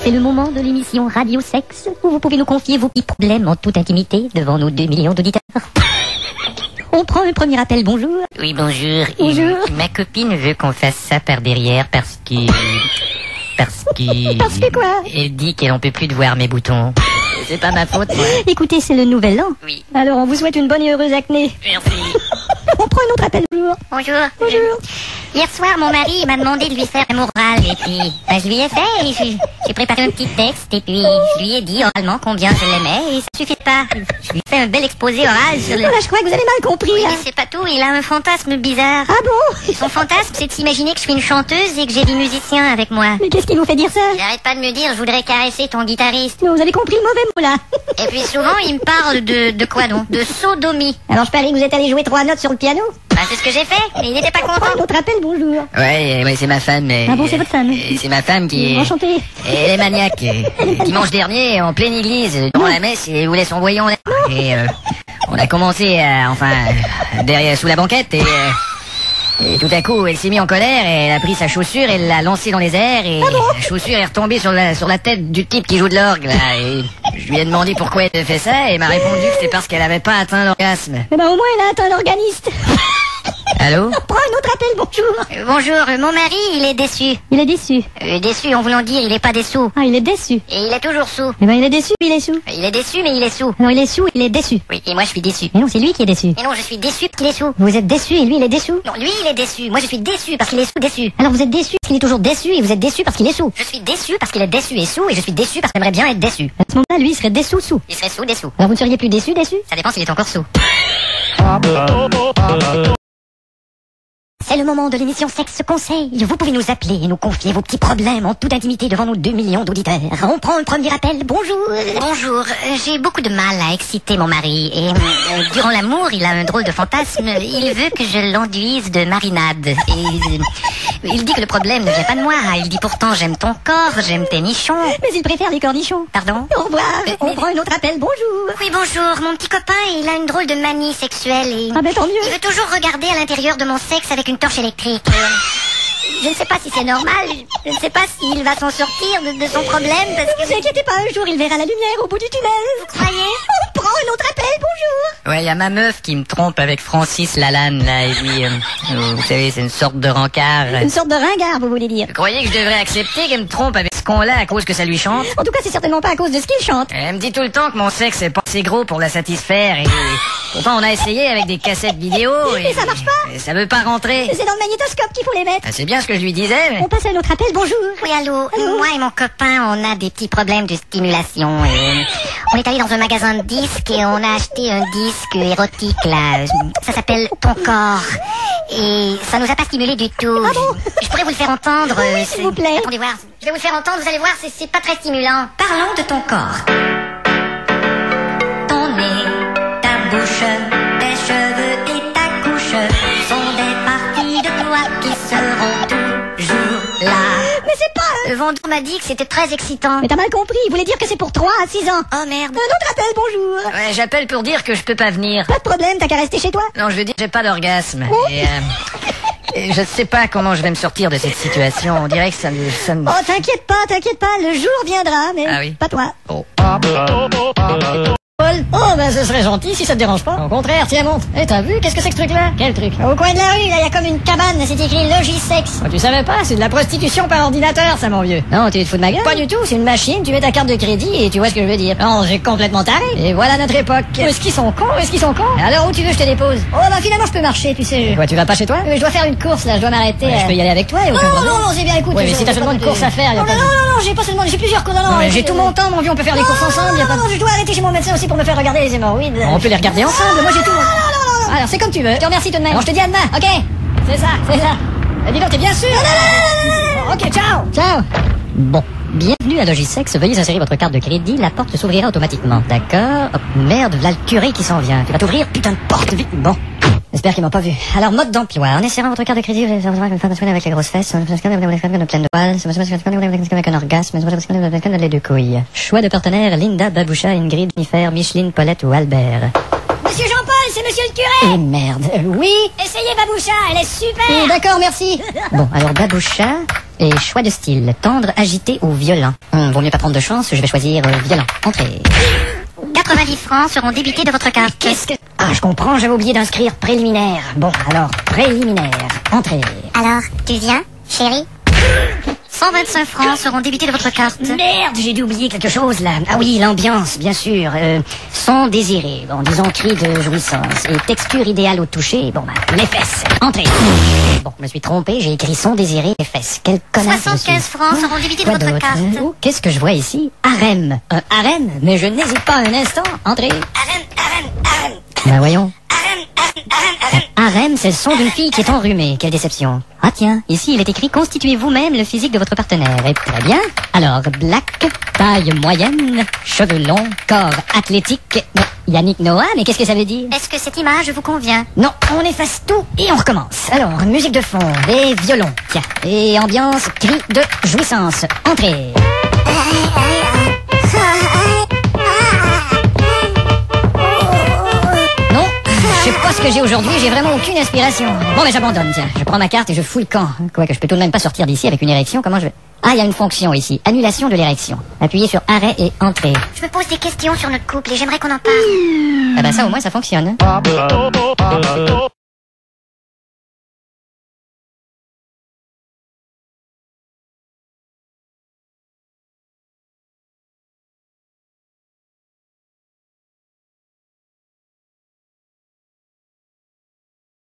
C'est le moment de l'émission Radio Sexe où vous pouvez nous confier vos petits problèmes en toute intimité devant nos 2 millions d'auditeurs. On prend un premier appel, bonjour. Oui, bonjour. Bonjour. Ma copine veut qu'on fasse ça par derrière parce que Parce que quoi? elle dit qu'elle en peut plus de voir mes boutons. C'est pas ma faute, moi. Écoutez, c'est le nouvel an. Oui. Alors on vous souhaite une bonne et heureuse acné. Merci. On prend un autre appel, bonjour. Bonjour. Bonjour. Hier soir, mon mari m'a demandé de lui faire un oral et puis je lui ai fait. Et j'ai préparé un petit texte et puis je lui ai dit oralement combien je l'aimais et ça suffit pas. Je lui ai fait un bel exposé oral sur le... Voilà, je crois que vous avez mal compris. Oui, Là. mais c'est pas tout, il a un fantasme bizarre. Ah bon? Son fantasme, c'est de s'imaginer que je suis une chanteuse et que j'ai des musiciens avec moi. Mais qu'est-ce qui vous fait dire ça? Il arrête pas de me dire, je voudrais caresser ton guitariste. Non, vous avez compris le mauvais mot là. Et puis souvent, il me parle de quoi donc? De sodomie. Alors je parie que vous êtes allé jouer 3 notes sur le piano. Bah, c'est ce que j'ai fait, mais il était pas On prend content. un autre appel, bonjour. Ouais, c'est ma femme. Ah bon, c'est votre femme? C'est ma femme qui est... Enchanté. Elle est maniaque. Dimanche dernier, en pleine église, durant la messe, elle voulait son voyant. Et on a commencé, derrière, sous la banquette, et tout à coup, elle s'est mise en colère, et elle a pris sa chaussure, elle l'a lancée dans les airs, et la chaussure est retombée sur la tête du type qui joue de l'orgue, là. Et je lui ai demandé pourquoi elle avait fait ça, et elle m'a répondu que c'était parce qu'elle avait pas atteint l'orgasme. Eh ben au moins elle a atteint l'organiste. Allô? On prend un autre appel, bonjour. Bonjour, mon mari, il est déçu. Il est déçu. Déçu en voulant dire il est pas des sous. Ah, il est déçu. Et il est toujours sous. Eh ben il est déçu, il est sous. Il est déçu, mais il est sous. Non, il est sous, il est déçu. Oui, et moi je suis déçu. Mais non, c'est lui qui est déçu. Mais non, je suis déçu parce qu'il est sous. Vous êtes déçu et lui il est déçu. Non, lui il est déçu. Moi je suis déçu parce qu'il est sous déçu. Alors vous êtes déçu parce qu'il est toujours déçu et vous êtes déçu parce qu'il est sous. Je suis déçu parce qu'il est déçu et sous, et je suis déçu parce qu'il aimerait bien être déçu. À ce moment-là, lui il serait déçu sous. Il serait sous, déçu. Alors vous ne seriez plus déçu, déçu? Ça dépend s'il est encore sous. C'est le moment de l'émission Sexe Conseil. Vous pouvez nous appeler et nous confier vos petits problèmes en toute intimité devant nos 2 millions d'auditeurs. On prend un premier appel. Bonjour. Bonjour, j'ai beaucoup de mal à exciter mon mari et durant l'amour, il a un drôle de fantasme. Il veut que je l'enduise de marinade. Et il dit que le problème ne vient pas de moi. Il dit pourtant j'aime ton corps, j'aime tes nichons. Mais il préfère les cornichons. Pardon? Au revoir. On prend un autre appel. Bonjour. Oui, bonjour. Mon petit copain, il a une drôle de manie sexuelle et... Ah ben tant mieux. Il veut toujours regarder à l'intérieur de mon sexe avec une torche électrique. Je ne sais pas si c'est normal, je ne sais pas s'il va s'en sortir de son problème parce que... Ne vous inquiétez pas, un jour il verra la lumière au bout du tunnel. Vous croyez? On prend un autre appel. Bonjour. Ouais, il y a ma meuf qui me trompe avec Francis Lalanne, là, et puis, vous savez, c'est une sorte de rencard. Une sorte de ringard, vous voulez dire. Vous croyez que je devrais accepter qu'elle me trompe avec ce con-là à cause que ça lui chante? En tout cas, c'est certainement pas à cause de ce qu'il chante. Elle me dit tout le temps que mon sexe est pas assez gros pour la satisfaire et pourtant on a essayé avec des cassettes vidéo et ça marche pas. et ça veut pas rentrer. C'est dans le magnétoscope qu'il faut les mettre. Ah, c'est bien ce que je lui disais, mais... On passe à un autre appel. Bonjour. Oui, allô. Moi et mon copain, on a des petits problèmes de stimulation et on est allé dans un magasin de disques et on a acheté un disque érotique, là. Ça s'appelle Ton corps. Et ça nous a pas stimulé du tout. Ah bon? Je pourrais vous le faire entendre. Oui, s'il vous plaît. Attendez voir. Je vais vous le faire entendre, vous allez voir, c'est pas très stimulant. Parlons de ton corps. Ton nez, ta bouche, tes cheveux et ta couche sont des parties de toi qui seront toujours là. Mais c'est pas... Le vendeur m'a dit que c'était très excitant. Mais t'as mal compris. Il voulait dire que c'est pour 3 à 6 ans. Oh merde. Un autre appel. Bonjour. Ouais, j'appelle pour dire que je peux pas venir. Pas de problème. T'as qu'à rester chez toi. Non, je veux dire, j'ai pas d'orgasme. Oh. Et je sais pas comment je vais me sortir de cette situation. On dirait que ça me... Oh, t'inquiète pas. Le jour viendra, mais Ah oui. pas toi. Oh. Paul. Oh, ben ce serait gentil si ça te dérange pas. Au contraire, tiens, monte. Eh, t'as vu, qu'est-ce que c'est que ce truc-là? Quel truc? Au coin de la rue, là, y a comme une cabane, c'est écrit Logisex. Oh, tu savais pas, c'est de la prostitution par ordinateur, ça, mon vieux. Non, tu te fous de ma gueule? Pas du tout, c'est une machine, tu mets ta carte de crédit et tu vois ce que je veux dire. Non, j'ai complètement taré. Et voilà notre époque. Est-ce qu'ils sont cons? Alors, où tu veux que je te dépose? Oh, bah finalement, je peux marcher, tu sais. Quoi, tu vas pas chez toi? Je dois faire une course, là, je dois m'arrêter. Je peux y aller avec toi, et aucun problème. Non, c'est bien, écoute. Ouais, mais si t'as seulement une course à faire, y a pas... Non, j'ai pas seulement, j'ai plusieurs courses. Non, j'ai tout mon temps, mon vieux, on peut faire les courses ensemble, y a pas... Non, je dois arrêter chez mon médecin aussi pour me faire regarder les hémorroïdes. On peut les regarder ensemble, moi j'ai tout. Non. Alors c'est comme tu veux. Je te remercie tout de même. Alors je te dis à demain, ok? C'est ça. Dis donc, t'es bien sûr? Non. Ok, ciao. Bon. Bienvenue à Logisex, veuillez insérer votre carte de crédit, la porte s'ouvrira automatiquement. D'accord. Hop, merde, voilà le curé qui s'en vient. Tu vas t'ouvrir, putain de porte, vite. Bon. J'espère qu'ils m'ont pas vu. Alors, mode d'emploi. En insérant votre carte de crédit, vous allez savoir une femme avec les grosses fesses, pleine de poils, avec un orgasme, les 2 couilles. Choix de partenaire, Linda, Baboucha, Ingrid, Jennifer, Micheline, Paulette ou Albert. Monsieur Jean-Paul, c'est monsieur le curé. Et merde. Oui. Essayez Baboucha, elle est super. D'accord, merci. Bon, alors Baboucha, Et choix de style, tendre, agité ou violent. Vaut mieux pas prendre de chance, je vais choisir violent. Entrée. 90 francs seront débités de votre carte. Qu'est-ce que... Ah, je comprends, j'avais oublié d'inscrire préliminaire. Bon, alors, préliminaire. Entrée. Alors, tu viens, chérie? 125 francs seront débités de votre carte. Merde, j'ai dû oublier quelque chose là. Ah oui, l'ambiance, bien sûr. Son désiré, bon, disons cri de jouissance. Et texture idéale au toucher, bon, les fesses. Entrée. Bon, je me suis trompé, j'ai écrit son désiré, les fesses. Quel connard. 75 francs seront débités de Quoi votre d'autre? carte. Oh, qu'est-ce que je vois ici? Harem. Un harem? Mais je n'hésite pas un instant. Entrée. Harem. Ben voyons. Harem, c'est le son d'une fille qui est enrhumée. Quelle déception. Ah tiens, ici il est écrit constituez vous-même le physique de votre partenaire. Et très bien. Alors, black, taille moyenne, cheveux longs, corps athlétique. Yannick Noah, mais qu'est-ce que ça veut dire? Est-ce que cette image vous convient? Non, on efface tout et on recommence. Alors, musique de fond, et violon. Tiens, et ambiance, cri de jouissance. Entrée. Non, je sais pas ce que j'ai aujourd'hui, j'ai vraiment aucune inspiration. Bon, mais j'abandonne, tiens. Je prends ma carte et je fous le camp. Quoi que je peux tout de même pas sortir d'ici avec une érection, comment je vais... Ah, il y a une fonction ici, annulation de l'érection. Appuyez sur arrêt et entrée. Je me pose des questions sur notre couple et j'aimerais qu'on en parle. Ah bah ça au moins ça fonctionne.